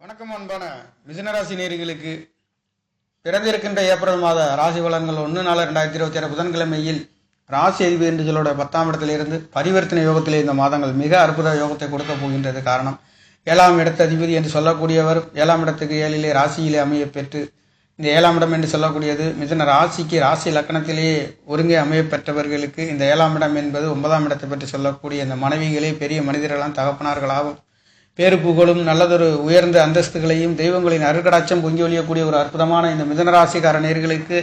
வணக்கம் அன்பான மிதுனராசி நேயர்களுக்கு பிறந்திருக்கின்ற ஏப்ரல் மாத ராசி பலன்கள் 1/4/2026 புதன்கிழமையில் ராசி அதிபதி என்று சொல்லோட 10ஆம் இடத்திலிருந்து பரிவர்த்தனை யோகத்திலே இந்த மாதங்கள் மிக அற்புத யோகத்தை கொடுக்க போகின்றது. காரணம் 7ஆம் இடத்து அதிபதி என்று சொல்லக்கூடியவர் 7ஆம் இடத்துக்கு 7லே ராசியிலே அமைய பெற்று இந்த 7ஆம் இடம் என்று சொல்லக்கூடியது மிதுன ராசிக்கு ராசி லக்கணத்திலேயே ஒருங்கே அமைய பெற்றவர்களுக்கு இந்த 7ஆம் இடம் என்பது 9ஆம் இடத்தை பற்றி சொல்லக்கூடிய இந்த மனைவிகளே பெரிய மனிதர்களாம் தகப்பனார்களாகும் பேரு புகழும் நல்லதொரு உயர்ந்த அந்தஸ்துகளையும் தெய்வங்களின் அருகடாட்சம் பொங்கி ஒழியக்கூடிய ஒரு அற்புதமான இந்த மிதுனராசிக்கார நேயர்களுக்கு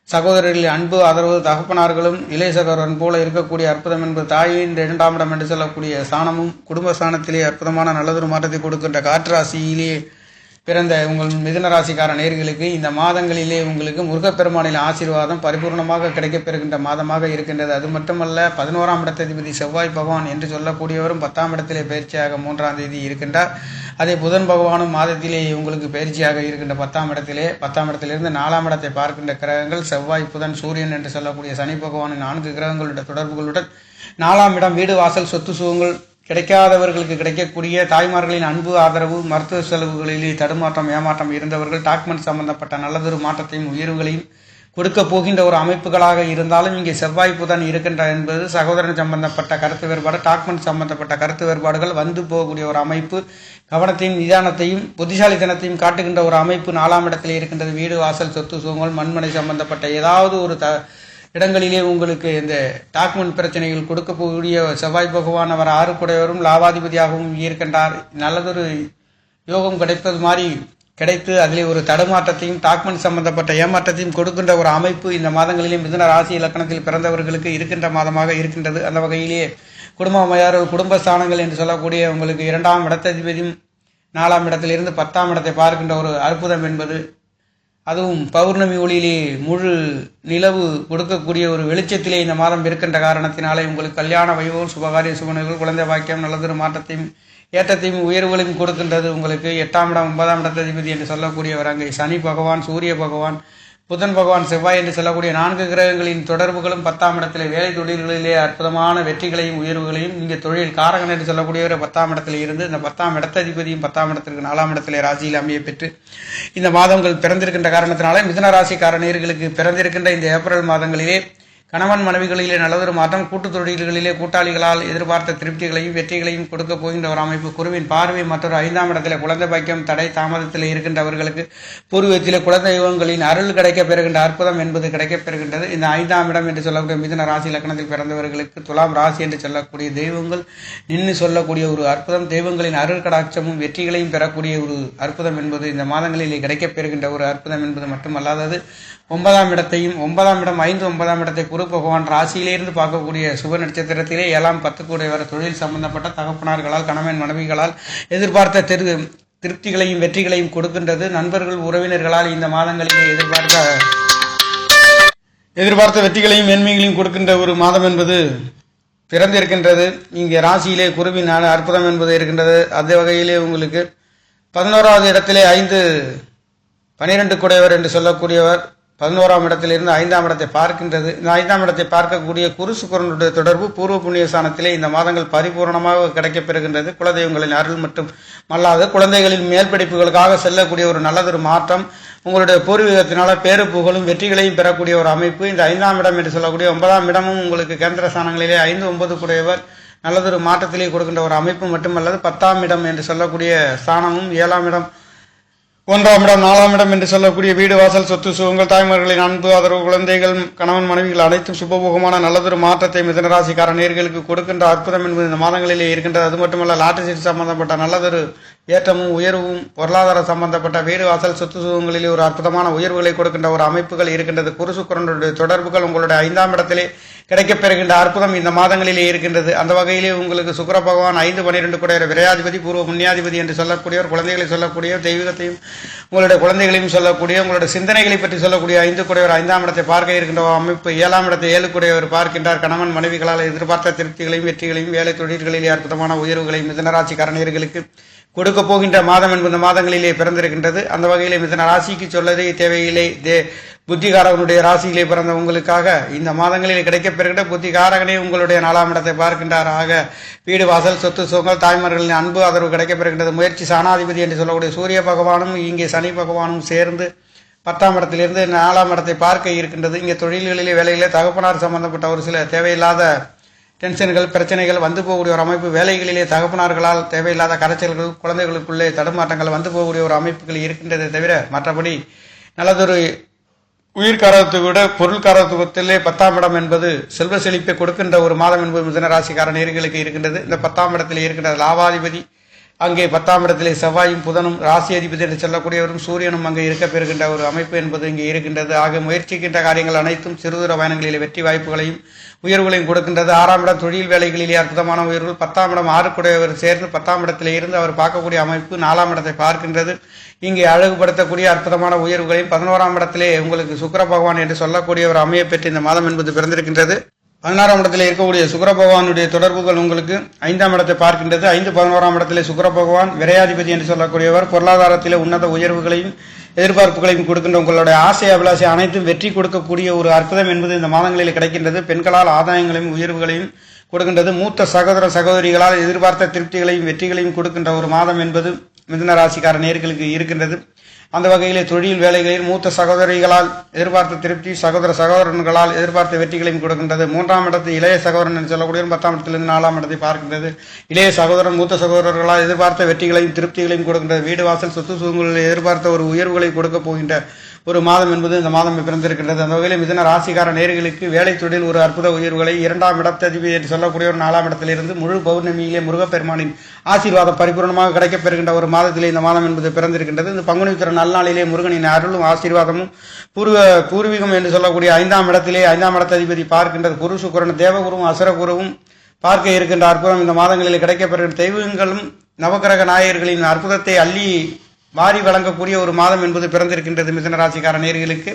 சகோதரர்களின் அன்பு ஆதரவு தகப்பனார்களும் இளைய சகோதரன் போல இருக்கக்கூடிய அற்புதம் என்பது தாயின் 2ஆம் இடம் என்று சொல்லக்கூடிய ஸ்தானமும் குடும்ப ஸ்தானத்திலே அற்புதமான நல்லதொரு மாற்றத்தை கொடுக்கின்ற காற்று ராசியிலே பிறந்த உங்கள் மிதுனராசிக்கார நேயர்களுக்கு இந்த மாதங்களிலே உங்களுக்கு முருகப்பெருமானின் ஆசீர்வாதம் பரிபூர்ணமாக கிடைக்கப்பெறுகின்ற மாதமாக இருக்கின்றது. அது மட்டுமல்ல 11ஆம் இடத்ததிபதி செவ்வாய் பகவான் என்று சொல்லக்கூடியவரும் 10ஆம் இடத்திலே பயிற்சியாக 3ஆம் தேதி இருக்கின்றார். அதே புதன் பகவானும் மாதத்திலே உங்களுக்கு பயிற்சியாக இருக்கின்ற 10ஆம் இடத்திலே 10ஆம் இடத்திலிருந்து 4ஆம் இடத்தை பார்க்கின்ற கிரகங்கள் செவ்வாய் புதன் சூரியன் என்று சொல்லக்கூடிய சனி பகவானின் 4 கிரகங்களுடைய தொடர்புகளுடன் 4ஆம் இடம் வீடு வாசல் சொத்து சுகங்கள் கிடைக்காதவர்களுக்கு கிடைக்கக்கூடிய தாய்மார்களின் அன்பு ஆதரவு மருத்துவ செலவுகளிலே தடுமாற்றம் ஏமாற்றம் இருந்தவர்கள் டாக்குமெண்ட் சம்பந்தப்பட்ட நல்லதொரு மாற்றத்தையும் உயர்வுகளையும் கொடுக்க போகின்ற ஒரு அமைப்புகளாக இருந்தாலும் இங்கே செவ்வாய் புதன் இருக்கின்ற என்பது சகோதரன் சம்பந்தப்பட்ட கருத்து வேறுபாடு டாக்குமெண்ட் சம்பந்தப்பட்ட கருத்து வேறுபாடுகள் வந்து போகக்கூடிய ஒரு அமைப்பு கவனத்தையும் நிதானத்தையும் புத்திசாலித்தனத்தையும் காட்டுகின்ற ஒரு அமைப்பு 4ஆம் இடத்தில் இருக்கின்றது. வீடு வாசல் சொத்து சுகங்கள் மண்மனை சம்பந்தப்பட்ட ஏதாவது ஒரு இடங்களிலே உங்களுக்கு இந்த டாக்குமெண்ட் பிரச்சனைகள் கொடுக்கக்கூடிய செவ்வாய் பகவான் அவர் 6 குடையவரும் லாபாதிபதியாகவும் இருக்கின்றார். நல்லதொரு யோகம் கிடைப்பது மாதிரி கிடைத்து அதிலே ஒரு தடுமாற்றத்தையும் டாக்குமெண்ட் சம்பந்தப்பட்ட ஏமாற்றத்தையும் கொடுக்கின்ற ஒரு அமைப்பு இந்த மாதங்களிலே மிதுன ராசி இலக்கணத்தில் பிறந்தவர்களுக்கு இருக்கின்ற மாதமாக இருக்கின்றது. அந்த வகையிலே குடும்ப அமையார் குடும்ப ஸ்தானங்கள் என்று சொல்லக்கூடிய உங்களுக்கு 2ஆம் இடத்ததிபதியும் 4ஆம் இடத்திலிருந்து 10ஆம் இடத்தை பார்க்கின்ற ஒரு அற்புதம் என்பது அதுவும் பௌர்ணமி ஒளியிலே முழு நிலவு கொடுக்கக்கூடிய ஒரு வெளிச்சத்திலே இந்த மாதம் இருக்கின்ற காரணத்தினாலே உங்களுக்கு கல்யாண வைபவம் சுபகாரிய சுபநிகழ்வுகள் குழந்தை பாக்கியம் நல்லதொரு மாற்றத்தையும் ஏற்றத்தையும் உயர்வுகளையும் கொடுக்கின்றது. உங்களுக்கு 8ஆம் இடம் 9ஆம் இடத்ததிபதி என்று சொல்லக்கூடியவர் அங்கே சனி பகவான் சூரிய பகவான் புதன் பகவான் செவ்வாய் என்று சொல்லக்கூடிய 4 கிரகங்களின் தொடர்புகளும் 10ஆம் இடத்திலே வேலை தொழில்களிலே அற்புதமான வெற்றிகளையும் உயர்வுகளையும் இங்கே தொழில் காரகன் என்று சொல்லக்கூடியவர் 10ஆம் இடத்தில் இருந்து இந்த 10ஆம் இடத்ததிபதியும் 10ஆம் இடத்திற்கு 4ஆம் இடத்திலே ராசியில் அமைய பெற்று இந்த மாதங்கள் பிறந்திருக்கின்ற காரணத்தினாலே மிதுன ராசிக்கார நேயர்களுக்கு பிறந்திருக்கின்ற இந்த ஏப்ரல் மாதங்களிலே கணவன் மனைவிகளிலே நல்லதொரு மாற்றம் கூட்டு தொழில்களிலே கூட்டாளிகளால் எதிர்பார்த்த திருப்திகளையும் வெற்றிகளையும் கொடுக்க போகின்ற ஒரு அமைப்பு குருவின் பார்வை மற்றொரு 5ஆம் இடத்திலே குழந்தை பாக்கியம் தடை தாமதத்தில் இருக்கின்றவர்களுக்கு பூர்வத்திலே குழந்தை தெய்வங்களின் அருள் கிடைக்கப் பெறுகின்ற அற்புதம் என்பது கிடைக்கப் பெறுகின்றது. இந்த 5ஆம் இடம் என்று சொல்லக்கூடிய மிதுன ராசி லக்னத்தில் பிறந்தவர்களுக்கு துலாம் ராசி என்று சொல்லக்கூடிய தெய்வங்கள் நின்று சொல்லக்கூடிய ஒரு அற்புதம் தெய்வங்களின் அருள் கடாட்சமும் வெற்றிகளையும் பெறக்கூடிய ஒரு அற்புதம் என்பது இந்த மாதங்களிலே கிடைக்கப் பெறுகின்ற ஒரு அற்புதம் என்பது மட்டுமல்லாதது 9ஆம் இடத்தையும் 9ஆம் இடம் 5 9ஆம் இடத்தை குரு பகவான் ராசியிலிருந்து பார்க்கக்கூடிய சுப நட்சத்திரத்திலே 7ஆம் 10 கூடியவர் தொழில் சம்பந்தப்பட்ட தகப்பனார்களால் கணவன் மனைவிகளால் எதிர்பார்த்த திருப்திகளையும் வெற்றிகளையும் கொடுக்கின்றது. நண்பர்கள் உறவினர்களால் இந்த மாதங்களிலே எதிர்பார்த்த வெற்றிகளையும் மேன்மைகளையும் கொடுக்கின்ற ஒரு மாதம் என்பது பிறந்திருக்கின்றது. இங்கே ராசியிலே குருவின் அற்புதம் என்பது இருக்கின்றது. அதே வகையிலே உங்களுக்கு 11வது இடத்திலே 5 12 கூடையவர் என்று சொல்லக்கூடியவர் 11ஆம் இடத்திலிருந்து 5ஆம் இடத்தை பார்க்கின்றது. இந்த 5ஆம் இடத்தை பார்க்கக்கூடிய குரு சுக்கிரனுடைய தொடர்பு பூர்வ புண்ணிய ஸ்தானத்திலே இந்த மாதங்கள் பரிபூர்ணமாக கிடைக்கப் பெறுகின்றது. குலதெய்வங்களின் அருள் மற்றும் அல்லாத குழந்தைகளின் மேல் படிப்புகளுக்காக செல்லக்கூடிய ஒரு நல்லதொரு மாற்றம் உங்களுடைய பூர்வீகத்தினால பேரு புகழும் வெற்றிகளையும் பெறக்கூடிய ஒரு அமைப்பு. இந்த 5ஆம் இடம் என்று சொல்லக்கூடிய 9ஆம் இடமும் உங்களுக்கு கேந்திர ஸ்தானங்களிலே 5 9 கூடையவர் நல்லதொரு மாற்றத்திலே கொடுக்கின்ற ஒரு அமைப்பு மட்டுமல்லது 10ஆம் இடம் என்று சொல்லக்கூடிய ஸ்தானமும் 7ஆம் இடம் 1ஆம் இடம் 4ஆம் இடம் என்று சொல்லக்கூடிய வீடு வாசல் சொத்து சுகங்கள் தாய்மார்களின் அன்பு ஆதரவு குழந்தைகள் கணவன் மனைவிகள் அனைத்தும் சுபபோகமான நல்லதொரு மாற்றத்தை மிதுனராசிக்கார நேயர்களுக்கு கொடுக்கின்ற அற்புதம் என்பது இந்த மாதங்களிலே இருக்கின்றது. அது மட்டுமல்ல லாட்டரி சீட் சம்பந்தப்பட்ட நல்லதொரு ஏற்றமும் உயர்வும் பொருளாதார சம்பந்தப்பட்ட வீடு வாசல் சொத்து சுகங்களிலே ஒரு அற்புதமான உயர்வுகளை கொடுக்கின்ற ஒரு அமைப்புகள் இருக்கின்றது. குரு சுக்கிரனுடைய தொடர்புகள் உங்களுடைய 5ஆம் இடத்திலே கிடைக்கப் பெறுகின்ற அற்புதம் இந்த மாதங்களிலே இருக்கின்றது. அந்த வகையிலே உங்களுக்கு சுக்கிர பகவான் 5 12 கூடிய விரையாதிபதி பூர்வ புண்ணியாதிபதி என்று சொல்லக்கூடியவர் குழந்தைகளை சொல்லக்கூடிய தெய்வீகத்தையும் உங்களுடைய குழந்தைகளையும் சொல்லக்கூடிய உங்களுடைய சிந்தனைகளை பற்றி சொல்லக்கூடிய 5 கூடையவர் 5ஆம் இடத்தை பார்க்க இருக்கின்ற அமைப்பு 7ஆம் இடத்தை 7 கூடையவர் பார்க்கின்றார். கணவன் மனைவிகளால் எதிர்பார்த்த திருப்திகளையும் வெற்றிகளையும் வேலை தொழில்களிலே அற்புதமான உயர்வுகளையும் மிதுனராசிக்கார நேயர்களுக்கு கொடுக்க போகின்ற மாதம் என்பது மாதங்களிலே பிறந்திருக்கின்றது. அந்த வகையிலே மிதன ராசிக்கு சொல்லதே தேவையில்லை. புத்திகாரகனுடைய ராசியிலே பிறந்த உங்களுக்காக இந்த மாதங்களில் கிடைக்கப்பெறுகின்ற புத்திகாரகனே உங்களுடைய 4ஆம் இடத்தை பார்க்கின்றார். ஆக வீடு வாசல் சொத்து சுகங்கள் தாய்மார்களின் அன்பு ஆதரவு கிடைக்கப்பெறுகின்றது. முயற்சி சாணாதிபதி என்று சொல்லக்கூடிய சூரிய பகவானும் இங்கே சனி பகவானும் சேர்ந்து 10ஆம் இடத்திலிருந்து 4ஆம் இடத்தை பார்க்க இருக்கின்றது. இங்கே தொழில்களிலே வேலையிலே தகப்பனார் சம்பந்தப்பட்ட ஒரு சில தேவையில்லாத டென்ஷன்கள் பிரச்சனைகள் வந்து போகக்கூடிய ஒரு அமைப்பு, வேலைகளிலே தகப்பனார்களால் தேவையில்லாத கரைச்சல்கள், குழந்தைகளுக்குள்ளே தடுமாற்றங்கள் வந்து போகக்கூடிய ஒரு அமைப்புகள் இருக்கின்றதை தவிர மற்றபடி நல்லதொரு உயிர்காரத்தை விட பொருள்காரத்துவத்திலே 10ஆம் இடம் என்பது செல்வ செழிப்பை கொடுக்கின்ற ஒரு மாதம் என்பது மிதுன ராசிக்கார நேயர்களுக்கு இருக்கின்றது. இந்த 10ஆம் இடத்திலே இருக்கின்ற லாபாதிபதி அங்கே 10ஆம் இடத்திலே செவ்வாயும் புதனும் ராசி அதிபதி என்று சொல்லக்கூடியவரும் சூரியனும் அங்கே இருக்க பெறுகின்ற ஒரு அமைப்பு என்பது இங்கே இருக்கின்றது. ஆக முயற்சிக்கின்ற காரியங்கள் அனைத்தும் சிறுதூர பயணங்களிலே வெற்றி வாய்ப்புகளையும் உயர்வுகளையும் கொடுக்கின்றது. 6ஆம் இடம் தொழில் வேலைகளிலே அற்புதமான உயர்வுகள், 10ஆம் இடம் 6 சேர்ந்து 10ஆம் இடத்திலே இருந்து அவர் பார்க்கக்கூடிய அமைப்பு 4ஆம் இடத்தை பார்க்கின்றது. இங்கே அழகுபடுத்தக்கூடிய அற்புதமான உயர்வுகளையும் 11ஆம் இடத்திலே உங்களுக்கு சுக்கிர பகவான் என்று சொல்லக்கூடிய ஒரு அமையை பெற்று இந்த மாதம் என்பது பிறந்திருக்கின்றது. 16ஆம் இடத்திலே இருக்கக்கூடிய சுக்கிர பகவானுடைய தொடர்புகள் உங்களுக்கு 5ஆம் இடத்தை பார்க்கின்றது. 5, 11ஆம் இடத்திலே சுக்கிர பகவான் விரையாதிபதி என்று சொல்லக்கூடியவர் பொருளாதாரத்திலே உன்னத உயர்வுகளையும் எதிர்பார்ப்புகளையும் கொடுக்கின்ற உங்களுடைய ஆசை அபிலாசை அனைத்தும் வெற்றி கொடுக்கக்கூடிய ஒரு அற்புதம் என்பது இந்த மாதங்களில் கிடைக்கின்றது. பெண்களால் ஆதாயங்களையும் உயர்வுகளையும் கொடுக்கின்றது. மூத்த சகோதர சகோதரிகளால் எதிர்பார்த்த திருப்திகளையும் வெற்றிகளையும் கொடுக்கின்ற ஒரு மாதம் என்பது மிதுன ராசிக்கார நேயர்களுக்கு இருக்கின்றது. அந்த வகையிலே தொழில் வேலைகளில் மூத்த சகோதரிகளால் எதிர்பார்த்த திருப்தி, சகோதர சகோதரன்களால் எதிர்பார்த்த வெற்றிகளையும் கொடுக்கின்றது. 3ஆம் இடத்து இளைய சகோதரன் என்று சொல்லக்கூடிய 10ஆம் இடத்திலிருந்து 4ஆம் இடத்தை பார்க்கின்றது. இளைய சகோதரன் மூத்த சகோதரர்களால் எதிர்பார்த்த வெற்றிகளையும் திருப்திகளையும் கொடுக்கின்றது. வீடு வாசல் சொத்து சுகங்களில் எதிர்பார்த்த ஒரு உயர்வுகளை கொடுக்க போகின்ற ஒரு மாதம் என்பது இந்த மாதம் பிறந்திருக்கின்றது. அந்த வகையில் மிதுன ராசிக்கார நேயர்களுக்கு வேலை தொழில் ஒரு அற்புத உயர்வுகளை 2ஆம் இடத்ததிபதி என்று சொல்லக்கூடிய ஒரு 4ஆம் இடத்திலிருந்து முழு பௌர்ணமியிலே முருகப்பெருமானின் ஆசீர்வாதம் பரிபூர்ணமாக கிடைக்கப்பெறுகின்ற ஒரு மாதத்திலே இந்த மாதம் என்பது பிறந்திருக்கின்றது. இந்த பங்குனி உத்திர நல்நாளிலே முருகனின் அருளும் ஆசீர்வாதமும் பூர்வீகம் என்று சொல்லக்கூடிய 5ஆம் இடத்திலே 5ஆம் இடத்ததிபதி பார்க்கின்றது. குரு சுக்கிரன் தேவகுருவும் அசுரகுருவும் பார்க்க இருக்கின்ற அற்புதம் இந்த மாதங்களில் கிடைக்கப்பெறுகின்ற தெய்வங்களும் நவகிரக நாயகர்களின் அற்புதத்தை அள்ளி வாரி வழங்கக்கூடிய ஒரு மாதம் என்பது பிறந்திருக்கின்றது மிதுன ராசிக்கார நேயர்களுக்கு.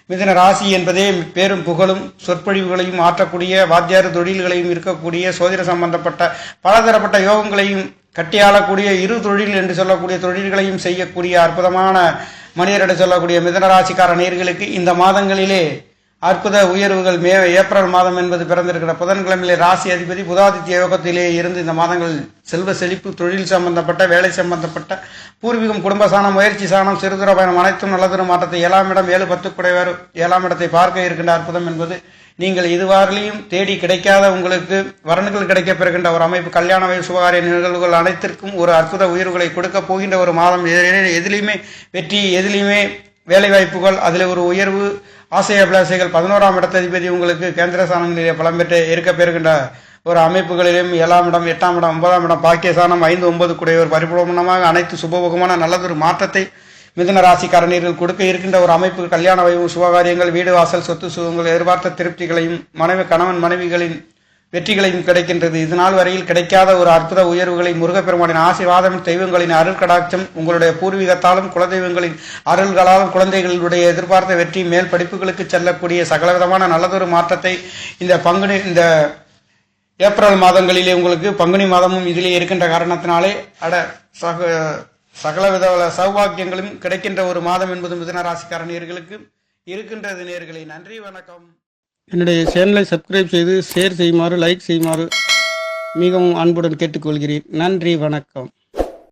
மிதுன ராசி என்பதே பேரும் புகழும் சொற்பொழிவுகளையும் ஆற்றக்கூடிய வாத்தியார் தொழில்களையும் இருக்கக்கூடிய சோதிட சம்பந்தப்பட்ட பலதரப்பட்ட யோகங்களையும் கட்டியாளக்கூடிய இரு தொழில் என்று சொல்லக்கூடிய தொழில்களையும் செய்யக்கூடிய அற்புதமான மனிதர் என்று சொல்லக்கூடிய மிதுன ராசிக்கார நேயர்களுக்கு இந்த மாதங்களிலே அற்புத உயர்வுகள் ஏப்ரல் மாதம் என்பது பிறந்திருக்கிற புதன்கிழமையிலே ராசி அதிபதி புதாதித்ய யோகத்திலே இருந்து இந்த மாதங்கள் செல்வ செழிப்பு, தொழில் சம்பந்தப்பட்ட வேலை சம்பந்தப்பட்ட பூர்வீகம், குடும்ப சாணம், முயற்சி சாணம், சிறுதுர பயணம் அனைத்தும் நல்லதொரு மாற்றத்தை 7ஆம் இடம் 7, 10 குடைவர் 7ஆம் இடத்தை பார்க்க இருக்கின்ற அற்புதம் என்பது நீங்கள் இதுவரையிலும் தேடி கிடைக்காத உங்களுக்கு வரன்கள் கிடைக்க பெறுகின்ற ஒரு அமைப்பு, கல்யாண வயசு சுபகாரிய நிகழ்வுகள் அனைத்திற்கும் ஒரு அற்புத உயர்வுகளை கொடுக்க போகின்ற ஒரு மாதம். எதிலையுமே வெற்றி, எதிலையுமே வேலை வாய்ப்புகள், அதில் ஒரு உயர்வு, ஆசை அபிலாசைகள். 11ஆம் இடத்ததிபதி உங்களுக்கு கேந்திர சாணங்களிலே பலம் பெற்று இருக்க பெறுகின்ற ஒரு அமைப்புகளிலும் 7ஆம் இடம் 8ஆம் இடம் 9ஆம் இடம் பாக்கியசானம் 5, 9 குடையவர் பரிபூர்ணமாக அனைத்து சுபபோகமான நல்லதொரு மாற்றத்தை மிதுன ராசிக்காரர்கள் கொடுக்க இருக்கின்ற ஒரு அமைப்பு. கல்யாண வைவு சுபகாரியங்கள், வீடு வாசல் சொத்து சுகங்கள், எதிர்பார்த்த திருப்திகளையும் கணவன் மனைவிகளின் வெற்றிகளையும் கிடைக்கின்றது. இது நாள் வரையில் கிடைக்காத ஒரு அற்புத உயர்வுகளை முருகப்பெருமானின் ஆசீர்வாதம், தெய்வங்களின் அருள் கடாட்சம், உங்களுடைய பூர்வீகத்தாலும் குலதெய்வங்களின் அருள்களாலும் குழந்தைகளுடைய எதிர்பார்த்த வெற்றி, மேல் படிப்புகளுக்கு செல்லக்கூடிய சகலவிதமான நல்லதொரு மாற்றத்தை இந்த ஏப்ரல் மாதங்களிலே உங்களுக்கு பங்குனி மாதமும் இதிலே இருக்கின்ற காரணத்தினாலே சகலவித சௌபாக்கியங்களும் கிடைக்கின்ற ஒரு மாதம் என்பது மிதுன ராசிக்கார நேயர்களுக்கு இருக்கின்றது. நேயர்களே, நன்றி, வணக்கம். என்னுடைய சேனலை சப்ஸ்கிரைப் செய்து ஷேர் செய்யுமாறு, லைக் செய்யுமாறு மிகவும் அன்புடன் கேட்டுக்கொள்கிறேன். நன்றி, வணக்கம்.